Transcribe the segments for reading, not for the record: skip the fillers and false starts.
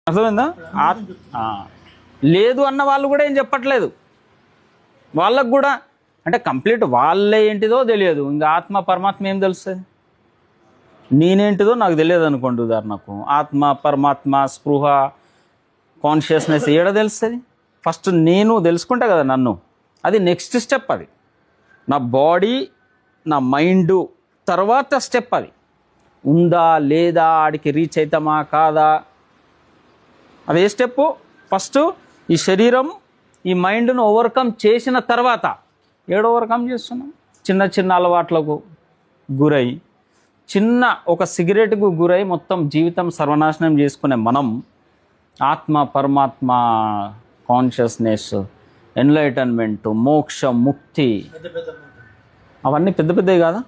అర్థమైందా? లేదు అన్న వాళ్ళు కూడా ఏం చెప్పట్లేదు. వాళ్ళకు కూడా అంటే కంప్లీట్ వాళ్ళే ఏంటిదో తెలియదు. ఇంకా ఆత్మ పరమాత్మ ఏం తెలుస్తుంది? నేనేంటిదో నాకు తెలియదు అనుకోండి ఉదాహరణకు. ఆత్మ పరమాత్మ స్పృహ కాన్షియస్నెస్ ఏడ తెలుస్తుంది? ఫస్ట్ నేను తెలుసుకుంటా కదా నన్ను. అది నెక్స్ట్ స్టెప్. అది నా బాడీ నా మైండు తర్వాత స్టెప్. అది ఉందా లేదా, ఆడికి రీచ్ అవుతామా కాదా, అదే స్టెప్. ఫస్ట్ ఈ శరీరం ఈ మైండ్ను ఓవర్కమ్ చేసిన తర్వాత ఏడో ఓవర్కమ్ చేస్తున్నాం. చిన్న చిన్న అలవాట్లకు గురై, చిన్న ఒక సిగరెట్కు గురై మొత్తం జీవితం సర్వనాశనం చేసుకునే మనం ఆత్మ పరమాత్మ కాన్షియస్నెస్ ఎన్లైటన్మెంట్ మోక్షం ముక్తి అవన్నీ పెద్ద పెద్దవి కాదా?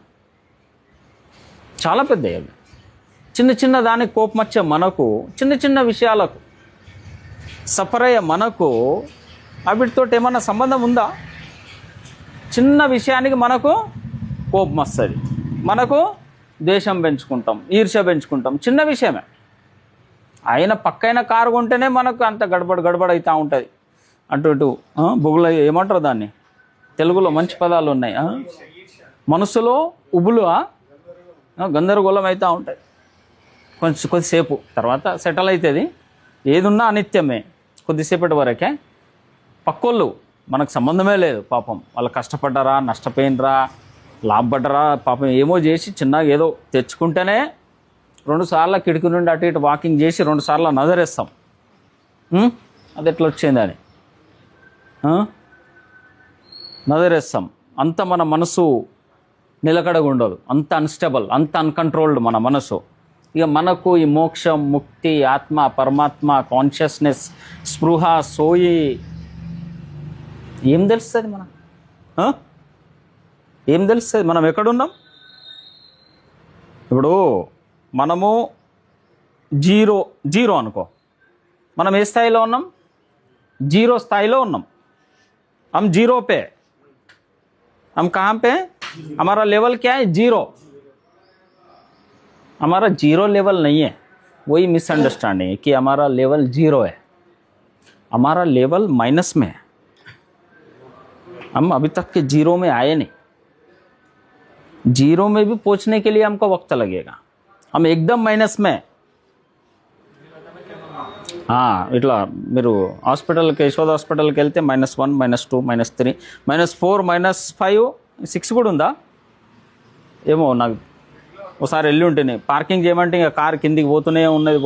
చాలా పెద్దవి అవి. చిన్న చిన్న దానికి కోపం వచ్చే మనకు, చిన్న చిన్న విషయాలకు సఫర్ అయ్యే మనకు వాటితో ఏమన్నా సంబంధం ఉందా? చిన్న విషయానికి మనకు కోపం వస్తుంది, మనకు ద్వేషం పెంచుకుంటాం, ఈర్ష్య పెంచుకుంటాం. చిన్న విషయమే. ఆయన పక్కైన కారు కొంటేనే మనకు అంత గడబడ అవుతూ ఉంటుంది. అటు ఇటు బొగుల ఏమంటారు దాన్ని, తెలుగులో మంచి పదాలు ఉన్నాయి. మనసులో ఉబులు గందరగోళం అవుతూ ఉంటాయి కొద్దిసేపు. తర్వాత సెటిల్ అవుతుంది. ఏదున్నా అనిత్యమే కొద్దిసేపటి వరకే. పక్కోళ్ళు మనకు సంబంధమే లేదు పాపం. వాళ్ళు కష్టపడ్డారా, నష్టపోయినరా, లాభపడ్డరా, పాపం ఏమో చేసి చిన్నగా ఏదో తెచ్చుకుంటేనే 2 సార్లు కిటికీ నుండి అటు ఇటు వాకింగ్ చేసి 2 సార్లు నజరేస్తాం. అది ఎట్లా వచ్చిందని నజరేస్తాం. అంత మన మనసు నిలకడగా ఉండదు, అంత అన్స్టేబుల్, అంత అన్కంట్రోల్డ్ మన మనసు. ఇక మనకు ఈ మోక్షం ముక్తి ఆత్మ పరమాత్మ కాన్షియస్నెస్ స్పృహ సోయి ఏం తెలుస్తుంది? ఏం తెలుస్తుంది మనం ఎక్కడున్నాం? ఇప్పుడు మనము జీరో అనుకో. మనం ఏ స్థాయిలో ఉన్నాం? జీరో స్థాయిలో ఉన్నాం. हम जीरो पे, हम कहाँ पे? हमारा लेवल क्या है? जीरो. हमारा जीरो लेवल नहीं है. वही मिसअंडरस्टैंडिंग है कि हमारा लेवल जीरो है. हमारा लेवल माइनस में है. हम अभी तक के जीरो में आए नहीं. जीरो में भी पहुंचने के लिए हमको वक्त लगेगा. हम एकदम माइनस में. ఇట్లా మీరు హాస్పిటల్కి యశోద హాస్పిటల్కి వెళ్తే -1 -2 -3 -4 -5 6 కూడా ఉందా ఏమో. నాకు ఒకసారి వెళ్ళి ఉంటుంది. పార్కింగ్ చేయమంటే ఇంకా కారు కిందికి పోతూనే ఉన్నది.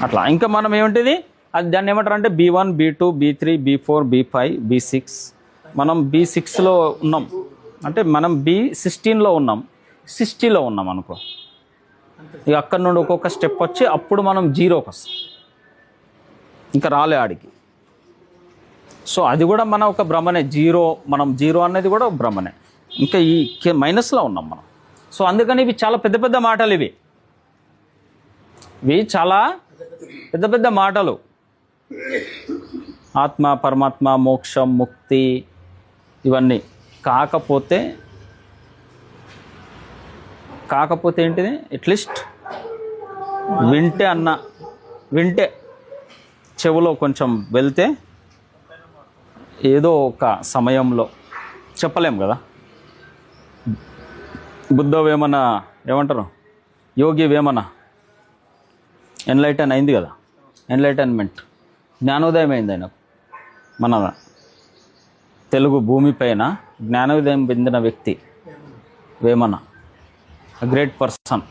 అట్లా ఇంకా మనం ఏమిటిది అది దాన్ని ఏమంటారు అంటే B1 B2 B3 B4 B5 B6. మనం B6లో ఉన్నాం అంటే మనం B16లో ఉన్నాం, 60లో ఉన్నాం అనుకో. ఇక అక్కడి నుండి ఒక్కొక్క స్టెప్ వచ్చి అప్పుడు మనం జీరోకి వస్తాం. ఇంకా రాలే ఆడికి. సో అది కూడా మన ఒక భ్రమనే. మనం జీరో అనేది కూడా ఒక భ్రమనే. ఇంకా ఈ మైనస్లో ఉన్నాం మనం. సో అందుకని ఇవి చాలా పెద్ద పెద్ద మాటలు. ఇవి చాలా పెద్ద పెద్ద మాటలు. ఆత్మ పరమాత్మ మోక్షం ముక్తి ఇవన్నీ కాకపోతే ఏంటిది? అట్లీస్ట్ వింటే చెవులో కొంచెం వెళ్తే ఏదో ఒక సమయంలో చెప్పలేం కదా. బుద్ధ వేమన ఏమంటారు, యోగి వేమన ఎన్లైటన్ అయింది కదా, ఎన్లైటన్మెంట్ జ్ఞానోదయం అయింది ఆయనకు. మన తెలుగు భూమిపైన జ్ఞానోదయం పొందిన వ్యక్తి వేమన, గ్రేట్ పర్సన్.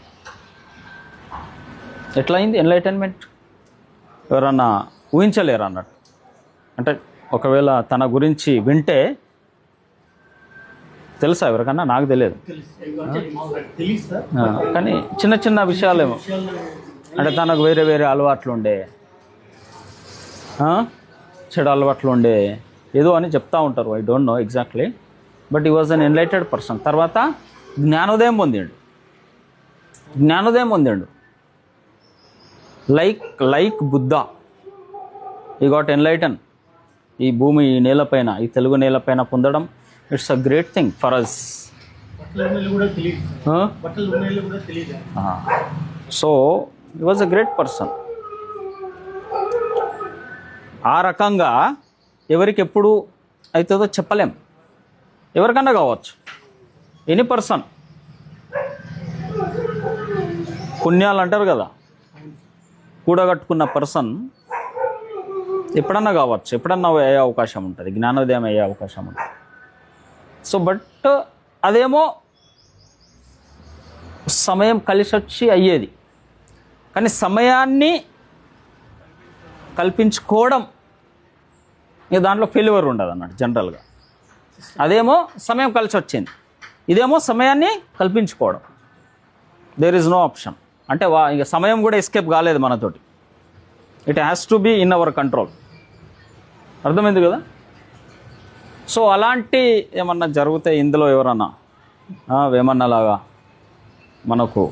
ఎట్లా అయింది ఎన్లైటన్మెంట్? ఎవరన్నా ఊహించలేరు అన్నట్టు. అంటే ఒకవేళ తన గురించి వింటే తెలుసా ఎవరికన్నా? నాకు తెలియదు. కానీ చిన్న చిన్న విషయాలేమో అంటే తనకు వేరే వేరే అలవాట్లు ఉండే, చెడు అలవాట్లు ఉండే ఏదో అని చెప్తా ఉంటారు. I don't know exactly, but he was an enlightened person. తర్వాత జ్ఞానోదయం పొందిండు. లైక్ బుద్ధ ఈ గాట్ ఎన్లైటన్. ఈ భూమి ఈ నేలపైన, ఈ తెలుగు నేలపైన పొందడం it's a great thing for us. So he was a great person. ఆ రకంగా ఎవరికి ఎప్పుడు అవుతుందో చెప్పలేం, ఎవరికన్నా కావచ్చు, ఎనీ పర్సన్. పుణ్యాలు అంటారు కదా, కూడగట్టుకున్న పర్సన్ ఎప్పుడన్నా కావచ్చు, ఎప్పుడన్నా అయ్యే అవకాశం ఉంటుంది, జ్ఞానోదయం అయ్యే అవకాశం ఉంటుంది. సో బట్ అదేమో సమయం కలిసి వచ్చి అయ్యేది, కానీ సమయాన్ని కల్పించుకోవడం ఇక దాంట్లో ఫెయిల్యూర్ ఉండదు అన్నట్టు జనరల్గా. అదేమో సమయం కలిసి వచ్చింది, ఇదేమో సమయాన్ని కల్పించుకోవడం. There is no option. అంటే ఇక సమయం కూడా ఎస్కేప్ కాలేదు మనతోటి. It has to be in our control. అర్థమైంది కదా? సో అలాంటి ఏమన్నా జరుగుతాయి ఇందులో ఎవరన్నా వేమన్నలాగా మనకు?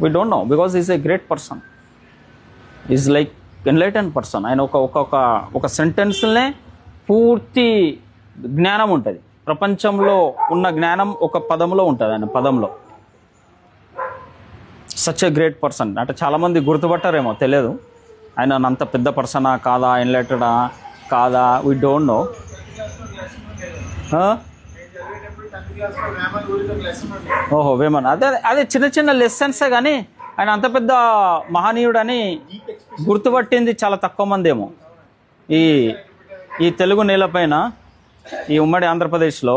We don't know, because is a great person, is like enlighten person. ఆయన ఒక సెంటెన్స్నే పూర్తి జ్ఞానం ఉంటుంది. ప్రపంచంలో ఉన్న జ్ఞానం ఒక పదంలో ఉంటుంది, ఆయన పదంలో. Such a great person. అంటే చాలామంది గుర్తుపట్టారేమో, తెలియదు ఆయన అంత పెద్ద పర్సనా కాదా, ఎన్లైటెడా కాదా, వీ డోంట్ నో. ఓహో, వేమన్, అదే అదే చిన్న చిన్న లెసన్సే, కానీ ఆయన అంత పెద్ద మహనీయుడని గుర్తుపట్టింది చాలా తక్కువ మంది ఏమో. ఈ తెలుగు నేలపైన, ఈ ఉమ్మడి ఆంధ్రప్రదేశ్లో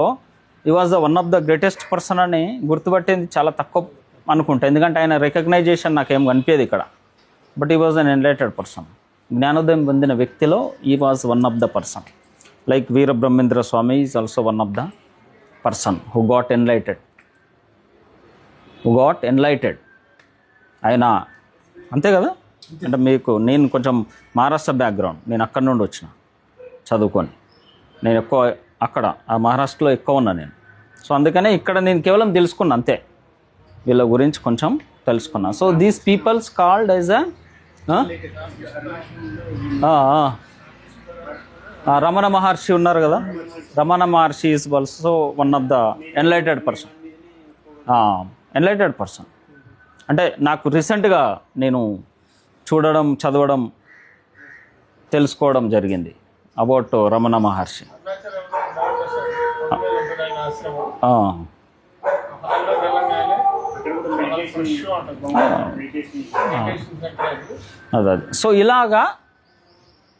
ఈ was the one of the greatest person అని గుర్తుపట్టింది చాలా తక్కువ అనుకుంటా. ఎందుకంటే ఆయన రికగ్నైజేషన్ నాకేం కనిపించేది ఇక్కడ. బట్ ఈ వాజ్ అన్ ఎన్లైటెడ్ పర్సన్. జ్ఞానోదయం పొందిన వ్యక్తిలో ఈ was one of the person. Like Veerabrahmendra Swami is also one of the person who got enlightened. ఆయన అంతే కదా. అంటే నేను కొంచెం మహారాష్ట్ర బ్యాక్గ్రౌండ్, నేను అక్కడి నుండి వచ్చిన చదువుకొని. నేను ఎక్కువ అక్కడ ఆ మహారాష్ట్రలో ఎక్కువ ఉన్నా నేను. సో అందుకనే ఇక్కడ నేను కేవలం తెలుసుకున్నా అంతే, వీళ్ళ గురించి కొంచెం తెలుసుకున్నా. So these peoples called as Ramana Maharshi ఉన్నారు కదా, Ramana Maharshi is also one of the enlightened person. అంటే నాకు రీసెంట్గా నేను చూడడం, చదవడం, తెలుసుకోవడం జరిగింది అబౌట్ రమణ మహర్షి. అదే. సో ఇలాగా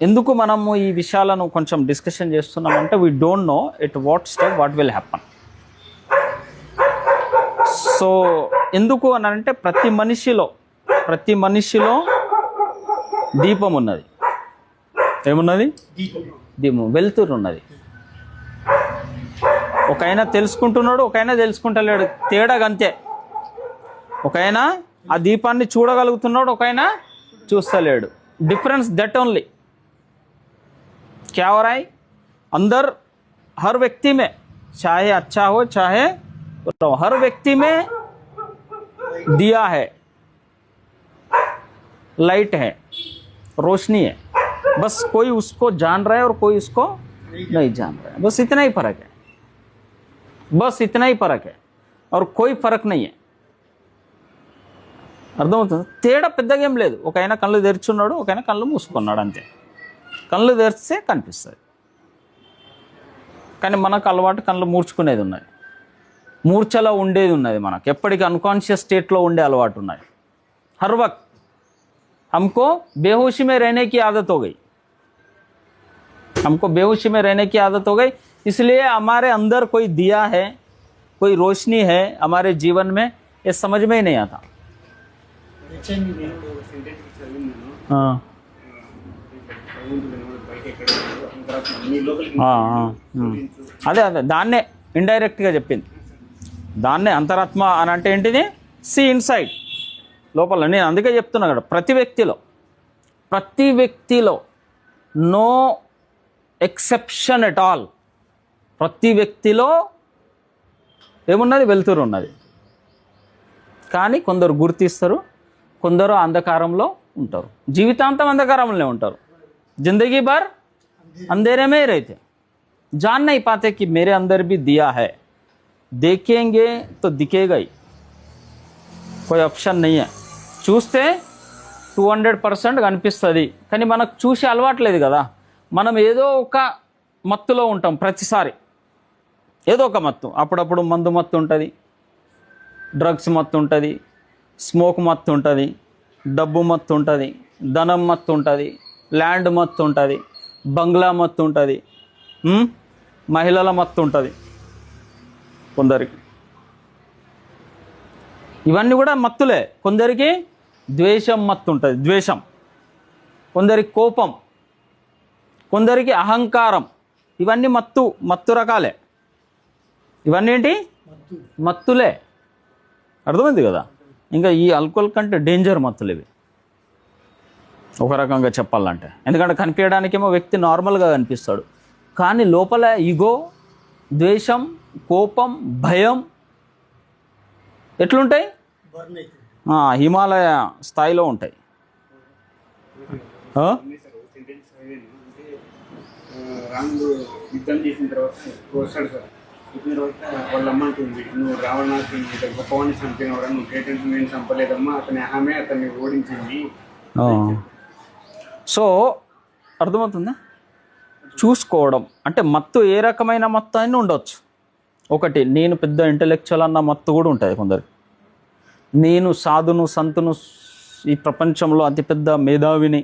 ఎందుకు మనము ఈ విషయాలను కొంచెం డిస్కషన్ చేస్తున్నామంటే we don't know at what step what will happen. So ఎందుకు అని అంటే ప్రతి మనిషిలో దీపం ఉన్నది. ఏమున్నది? దీపం, వెలుతురు ఉన్నది. ఒక ఆయన తెలుసుకుంటున్నాడు, ఒక ఆయన తెలుసుకుంటలేడు, తేడాగంతే. ఒక ఆయన ఆ దీపాన్ని చూడగలుగుతున్నాడు, ఒక ఆయన చూస్తలేడు. Difference that only. क्या हो रहा है अंदर हर व्यक्ति में, चाहे अच्छा हो चाहे तो हर व्यक्ति में दिया है, लाइट है, रोशनी है. बस कोई उसको जान रहा है और कोई उसको नहीं जान रहा है. बस इतना ही फर्क है, बस इतना ही फर्क है और कोई फर्क नहीं है. అర్థమవుతుంది? తేడా పెద్దగా ఏం లేదు. ఒక ఆయన కళ్ళు తెరుచున్నాడు, ఒక ఆయన కళ్ళు మూసుకున్నాడు, అంతే. కళ్ళు తెరిస్తే కనిపిస్తుంది, కానీ మనకు అలవాటు కళ్ళు మూర్చుకునేది ఉన్నది, మూర్ఛలో ఉండేది ఉన్నది, మనకు ఎప్పటికీ అన్కాన్షియస్ స్టేట్లో ఉండే అలవాటు ఉన్నది. हर वक्त हमको बेहोशी में रहने की आदत हो गई, हमको बेहोशी में रहने की आदत हो गई. इसलिए हमारे अंदर कोई दिया है, कोई रोशनी है हमारे जीवन में, ये समझ में ही नहीं आता. అదే అదే దాన్నే ఇండైరెక్ట్గా చెప్పింది. దాన్నే అంతరాత్మ అని అంటే ఏంటిది? సి ఇన్సైడ్, లోపల. నేను అందుకే చెప్తున్నా కదా, ప్రతి వ్యక్తిలో నో ఎక్సెప్షన్ ఎట్ ఆల్. ప్రతి వ్యక్తిలో ఏమున్నది? వెలుతురు ఉన్నది. కానీ కొందరు గుర్తిస్తారు, కొందరు అంధకారంలో ఉంటారు, జీవితాంతం అంధకారంలో ఉంటారు. जिंदगी भर अंधेरे में ही रहते, जान नहीं पाते कि मेरे अंदर भी दिया है. देखेंगे तो दिखेगा ही, कोई ऑप्शन नहीं है. చూస్తే 200% కనిపిస్తుంది. కానీ మనకు చూసి అలవాట్లేదు కదా. మనం ఏదో ఒక మత్తులో ఉంటాం ప్రతిసారి, ఏదో ఒక మత్తు. అప్పుడప్పుడు మందు మత్తు ఉంటుంది, డ్రగ్స్ మత్తు ఉంటుంది, స్మోక్ మత్తు ఉంటుంది, డబ్బు మత్తు ఉంటుంది, ధనం మత్తు ఉంటుంది, ల్యాండ్ మత్తు ఉంటుంది, బంగ్లా మత్తు ఉంటుంది, మహిళల మత్తు ఉంటుంది కొందరికి. ఇవన్నీ కూడా మత్తులే. కొందరికి ద్వేషం మత్తు ఉంటుంది, ద్వేషం. కొందరికి కోపం, కొందరికి అహంకారం. ఇవన్నీ మత్తు రకాలే. ఇవన్నీ ఏంటి? మత్తులే. అర్థమైంది కదా. ఇంకా ఈ ఆల్కహాల్ కంటే డేంజర్ మత్తులు ఇవి ఒక రకంగా చెప్పాలంటే. ఎందుకంటే కనిపించడానికేమో వ్యక్తి నార్మల్గా కనిపిస్తాడు, కానీ లోపల ఈగో, ద్వేషం, కోపం, భయం ఎట్లుంటాయి? హిమాలయ స్థాయిలో ఉంటాయి. రాముడు యుద్ధం చేసిన తర్వాత వస్తాడు సార్. చెప్పిన తర్వాత వాళ్ళ అమ్మ అంటుంది, నువ్వు రావణాసుని గొప్పవాడిని చంపినవాడు, నువ్వు గ్రేటెన్స్ నేను చంపలేదమ్మా, ఆమె అతన్ని ఓడించింది. సో అర్థమవుతుందా? చూసుకోవడం అంటే మత్తు ఏ రకమైన మత్తు అయినా ఉండవచ్చు. ఒకటి, నేను పెద్ద ఇంటలెక్చువల్ అన్న మత్తు కూడా ఉంటుంది కొందరికి. నేను సాధును, సంతును, ఈ ప్రపంచంలో అతిపెద్ద మేధావిని,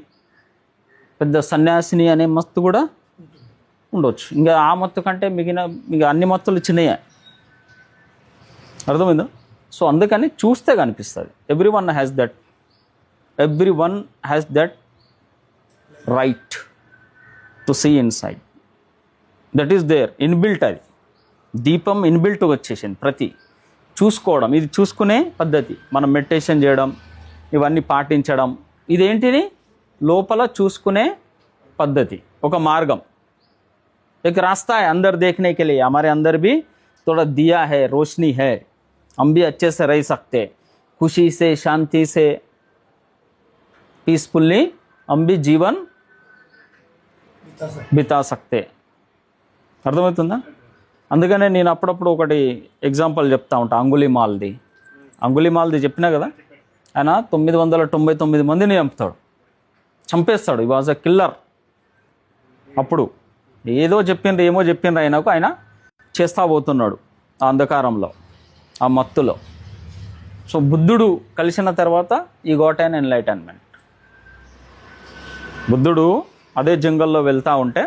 పెద్ద సన్యాసిని అనే మత్తు కూడా ఉండవచ్చు. ఇంకా ఆ మత్తు కంటే మిగ అన్ని మత్తులు చిన్నయే. అర్థమైందా? సో అందుకని చూస్తే కనిపిస్తుంది. Everyone has that right to see inside. That is there inbuilt. అది దీపం ఇన్బిల్ట్ వచ్చేసింది. ప్రతి చూసుకోవడం, ఇది చూసుకునే పద్ధతి. మనం మెడిటేషన్ చేయడం, ఇవన్నీ పాటించడం, ఇదేంటిది? లోపల చూసుకునే పద్ధతి, ఒక మార్గం. एक रास्ता है अंदर देखने के लिए. हमारे अंदर भी थोड़ा दिया है, रोशनी है. हम भी अच्छे से रह सकते, खुशी से, शांति से, पीसफुल्ली हम भी जीवन बिता सकते. అర్థమవుతుందా? అందుకనే నేను అప్పుడప్పుడు ఒకటి ఎగ్జాంపుల్ చెప్తా ఉంటా. అంగుళిమాల్ది చెప్పినా కదా. ఆయన 999 మందిని చంపేస్తాడు. ఈ వాజ్ అ కిల్లర్. అప్పుడు ఏమో చెప్పిండ్రు ఆయనకు, ఆయన చేస్తా పోతున్నాడు ఆ అంధకారంలో, ఆ మత్తులో. సో బుద్ధుడు కలిసిన తర్వాత ఈ గాట్ అన్ ఎన్లైటన్మెంట్. బుద్ధుడు అదే జంగల్లో వెళ్తూ ఉంటే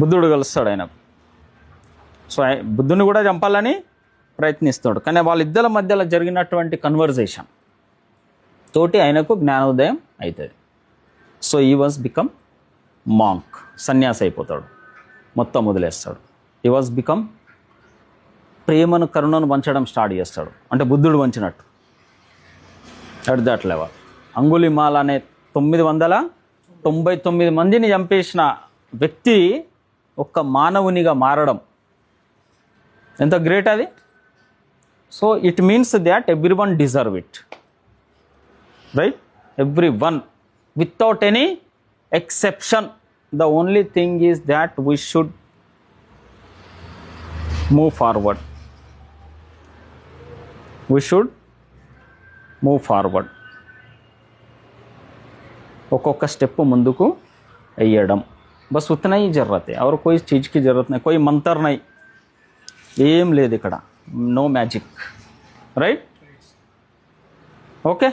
బుద్ధుడు కలుస్తాడు ఆయనకు. సో బుద్ధుని కూడా చంపాలని ప్రయత్నిస్తాడు, కానీ వాళ్ళిద్దరి మధ్యలో జరిగినటువంటి కన్వర్జేషన్ తోటి ఆయనకు జ్ఞానోదయం అవుతుంది. సో ఈ వాజ్ బికమ్ మాంక్, సన్యాసి అయిపోతాడు, మొత్తం వదిలేస్తాడు. ఈ వాజ్ బికమ్ ప్రేమను, కరుణను పంచడం స్టార్ట్ చేస్తాడు, అంటే బుద్ధుడు పంచినట్టు. అట్ దట్ లెవెల్ అంగుళిమాల్ అనే 999 మందిని చంపేసిన వ్యక్తి ఒక్క మానవునిగా మారడం ఎంత గ్రేట్ అది. So it means that every one deserve it, right? Every one without any exception. The only thing is that we should move forward. ఒక్కొక్క స్టెప్ ముందుకు వేయడం. బస్ ఉतना ही जरूरत है और कोई चीज़ की जरूरत नहीं, कोई मंत्र नहीं, ఏం లేదు ఇక్కడ. No magic, right? ఓకే.